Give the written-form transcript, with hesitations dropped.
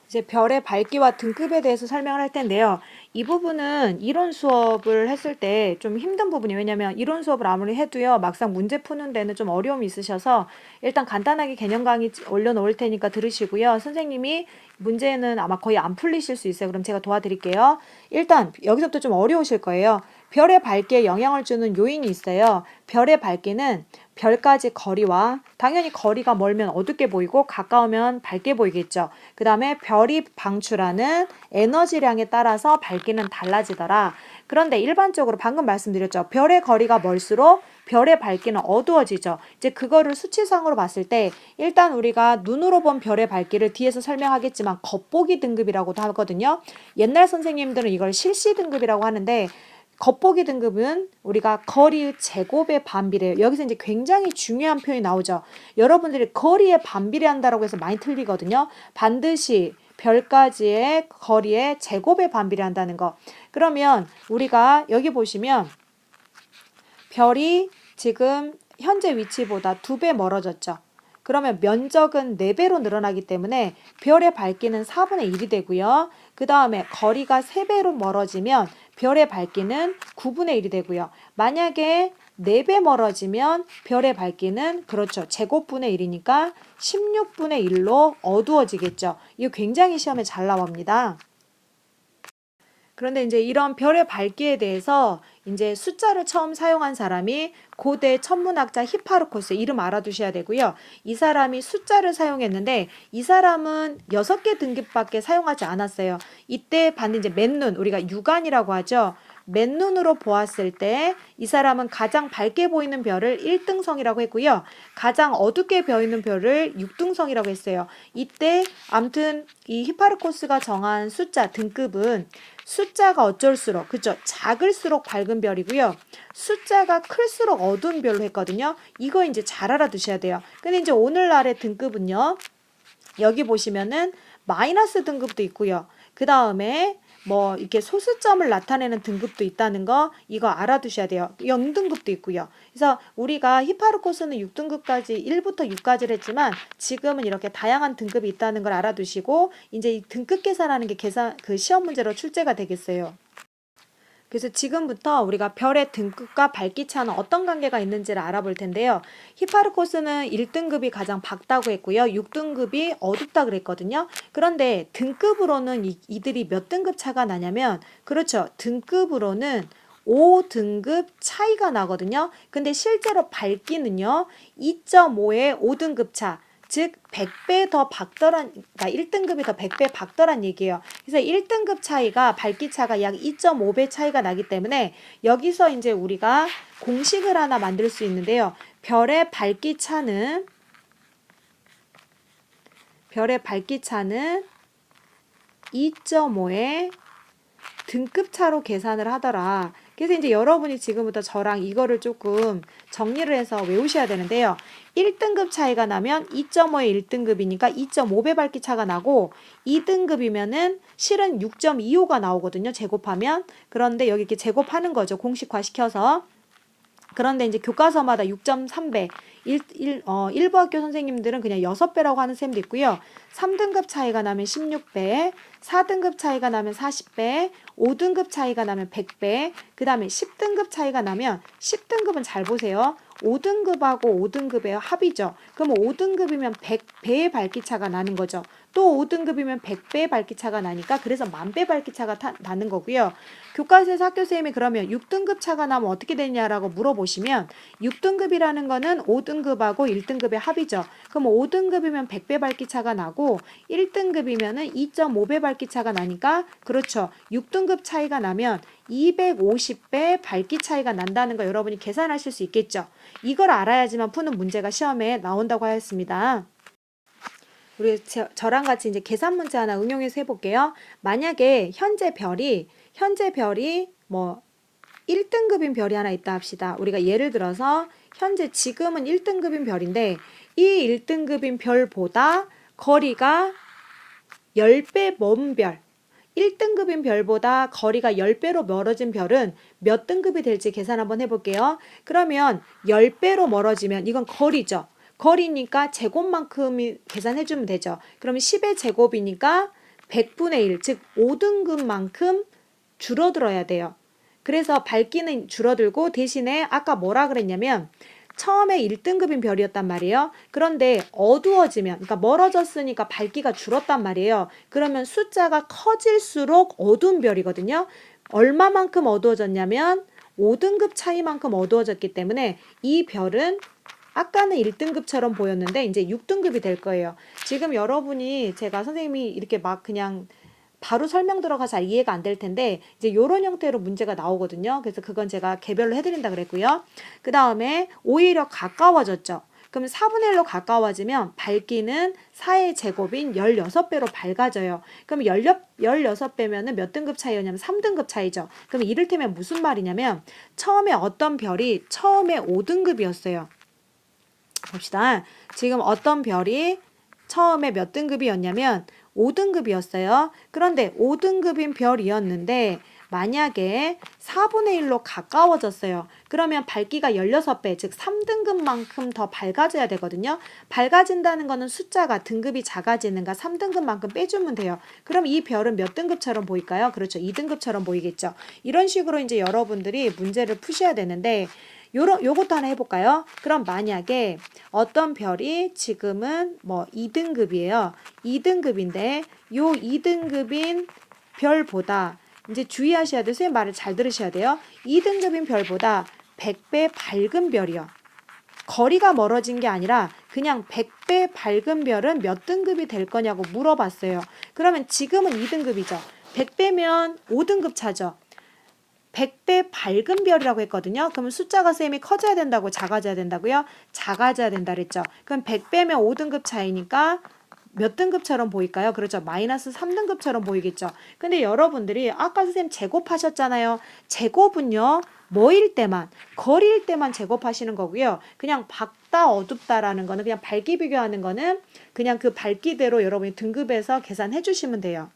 이제 별의 밝기와 등급에 대해서 설명을 할 텐데요. 이 부분은 이론 수업을 했을 때 좀 힘든 부분이에요. 왜냐면 이론 수업을 아무리 해도요, 막상 문제 푸는 데는 좀 어려움이 있으셔서 일단 간단하게 개념 강의 올려놓을 테니까 들으시고요. 선생님이 문제는 아마 거의 안 풀리실 수 있어요. 그럼 제가 도와드릴게요. 일단 여기서부터 좀 어려우실 거예요. 별의 밝기에 영향을 주는 요인이 있어요. 별의 밝기는 별까지 거리와 당연히 거리가 멀면 어둡게 보이고 가까우면 밝게 보이겠죠. 그 다음에 별이 방출하는 에너지량에 따라서 밝기는 달라지더라. 그런데 일반적으로 방금 말씀드렸죠. 별의 거리가 멀수록 별의 밝기는 어두워지죠. 이제 그거를 수치상으로 봤을 때 일단 우리가 눈으로 본 별의 밝기를 뒤에서 설명하겠지만 겉보기 등급이라고도 하거든요. 옛날 선생님들은 이걸 실시 등급이라고 하는데 겉보기 등급은 우리가 거리 제곱에 반비례해요. 여기서 이제 굉장히 중요한 표현이 나오죠. 여러분들이 거리에 반비례한다라고 해서 많이 틀리거든요. 반드시 별까지의 거리에 제곱에 반비례한다는 거. 그러면 우리가 여기 보시면 별이 지금 현재 위치보다 2배 멀어졌죠. 그러면 면적은 4배로 늘어나기 때문에 별의 밝기는 4분의 1이 되고요. 그 다음에 거리가 3배로 멀어지면 별의 밝기는 9분의 1이 되고요. 만약에 4배 멀어지면 별의 밝기는 그렇죠. 제곱분의 1이니까 16분의 1로 어두워지겠죠. 이거 굉장히 시험에 잘 나옵니다. 그런데 이제 이런 별의 밝기에 대해서 이제 숫자를 처음 사용한 사람이 고대 천문학자 히파르코스 이름 알아두셔야 되고요. 이 사람이 숫자를 사용했는데 이 사람은 6개 등급밖에 사용하지 않았어요. 이때 받는 이제 맨눈 우리가 육안이라고 하죠. 맨눈으로 보았을 때 이 사람은 가장 밝게 보이는 별을 1등성이라고 했고요. 가장 어둡게 보이는 별을 6등성이라고 했어요. 이때 암튼 이 히파르코스가 정한 숫자 등급은 숫자가 어쩔수록 그죠? 작을수록 밝은 별이고요. 숫자가 클수록 어두운 별로 했거든요. 이거 이제 잘 알아두셔야 돼요. 근데 이제 오늘날의 등급은요. 여기 보시면은 마이너스 등급도 있고요. 그 다음에 뭐 이렇게 소수점을 나타내는 등급도 있다는 거 이거 알아두셔야 돼요. 0등급도 있고요. 그래서 우리가 히파르코스는 6등급까지 1부터 6까지를 했지만 지금은 이렇게 다양한 등급이 있다는 걸 알아두시고 이제 이 등급 계산하는 게 그 시험 문제로 출제가 되겠어요. 그래서 지금부터 우리가 별의 등급과 밝기 차는 어떤 관계가 있는지를 알아볼 텐데요. 히파르코스는 1등급이 가장 밝다고 했고요. 6등급이 어둡다 그랬거든요. 그런데 등급으로는 이들이 몇 등급 차가 나냐면 그렇죠. 등급으로는 5등급 차이가 나거든요. 근데 실제로 밝기는요. 2.5의 5등급 차. 즉 100배 더 밝더란 그러니까 1등급이 더 100배 밝더란 얘기예요. 그래서 1등급 차이가 밝기 차가 약 2.5배 차이가 나기 때문에 여기서 이제 우리가 공식을 하나 만들 수 있는데요. 별의 밝기 차는 2.5의 등급 차로 계산을 하더라. 그래서 이제 여러분이 지금부터 저랑 이거를 조금 정리를 해서 외우셔야 되는데요. 1등급 차이가 나면 2.5의 1등급이니까 2.5배 밝기 차가 나고 2등급이면은 실은 6.25가 나오거든요. 제곱하면. 그런데 여기 이렇게 제곱하는 거죠. 공식화 시켜서. 그런데 이제 교과서마다 6.3배, 일부 학교 선생님들은 그냥 6배라고 하는 셈도 있고요. 3등급 차이가 나면 16배, 4등급 차이가 나면 40배, 5등급 차이가 나면 100배, 그 다음에 10등급 차이가 나면 10등급은 잘 보세요. 5등급하고 5등급의 합이죠. 그럼 5등급이면 100배의 밝기차가 나는 거죠. 또 5등급이면 100배의 밝기차가 나니까 그래서 10,000배 밝기차가 나는 거고요. 교과서에서 학교 선생님이 그러면 6등급 차가 나면 어떻게 되냐라고 물어보시면 6등급이라는 거는 5등급하고 1등급의 합이죠. 그럼 5등급이면 100배 밝기차가 나고 1등급이면은 2.5배 밝기차가 나니까 그렇죠. 6등급 차이가 나면 250배 밝기 차이가 난다는 거 여러분이 계산하실 수 있겠죠. 이걸 알아야지만 푸는 문제가 시험에 나온다고 하였습니다. 우리 저랑 같이 이제 계산 문제 하나 응용해서 해볼게요. 만약에 현재 별이 뭐 1등급인 별이 하나 있다 합시다. 우리가 예를 들어서 현재 지금은 1등급인 별인데 이 1등급인 별보다 거리가 10배 먼 별 1등급인 별보다 거리가 10배로 멀어진 별은 몇 등급이 될지 계산 한번 해볼게요. 그러면 10배로 멀어지면 이건 거리죠. 거리니까 제곱만큼 계산해주면 되죠. 그러면 10의 제곱이니까 100분의 1, 즉 5등급만큼 줄어들어야 돼요. 그래서 밝기는 줄어들고 대신에 아까 뭐라 그랬냐면 처음에 1등급인 별이었단 말이에요. 그런데 어두워지면, 그러니까 멀어졌으니까 밝기가 줄었단 말이에요. 그러면 숫자가 커질수록 어두운 별이거든요. 얼마만큼 어두워졌냐면 5등급 차이만큼 어두워졌기 때문에 이 별은 아까는 1등급처럼 보였는데 이제 6등급이 될 거예요. 지금 여러분이 제가 선생님이 이렇게 막 그냥 바로 설명 들어가 잘 이해가 안 될 텐데 이제 이런 형태로 문제가 나오거든요. 그래서 그건 제가 개별로 해드린다 그랬고요. 그 다음에 오히려 가까워졌죠. 그럼 4분의 1로 가까워지면 밝기는 4의 제곱인 16배로 밝아져요. 그럼 16배면은 몇 등급 차이였냐면 3등급 차이죠. 그럼 이를테면 무슨 말이냐면 처음에 어떤 별이 처음에 5등급이었어요. 봅시다. 지금 어떤 별이 처음에 몇 등급이었냐면 5등급이었어요. 그런데 5등급인 별이었는데 만약에 4분의 1로 가까워졌어요. 그러면 밝기가 16배, 즉 3등급만큼 더 밝아져야 되거든요. 밝아진다는 거는 숫자가 등급이 작아지는가 3등급만큼 빼주면 돼요. 그럼 이 별은 몇 등급처럼 보일까요? 그렇죠. 2등급처럼 보이겠죠. 이런 식으로 이제 여러분들이 문제를 푸셔야 되는데 요것도 하나 해볼까요? 그럼 만약에 어떤 별이 지금은 뭐 2등급이에요. 2등급인데 요 2등급인 별보다 이제 주의하셔야 돼요. 선생님 말을 잘 들으셔야 돼요. 2등급인 별보다 100배 밝은 별이요. 거리가 멀어진 게 아니라 그냥 100배 밝은 별은 몇 등급이 될 거냐고 물어봤어요. 그러면 지금은 2등급이죠. 100배면 5등급 차죠. 100배 밝은 별이라고 했거든요. 그러면 숫자가 쌤이 커져야 된다고 작아져야 된다고요? 작아져야 된다 그랬죠. 그럼 100배면 5등급 차이니까 몇 등급처럼 보일까요? 그렇죠. 마이너스 3등급처럼 보이겠죠. 근데 여러분들이 아까 선생님 제곱하셨잖아요. 제곱은요. 뭐일 때만, 거리일 때만 제곱하시는 거고요. 그냥 밝다, 어둡다라는 거는 그냥 밝기 비교하는 거는 그냥 그 밝기대로 여러분이 등급에서 계산해 주시면 돼요.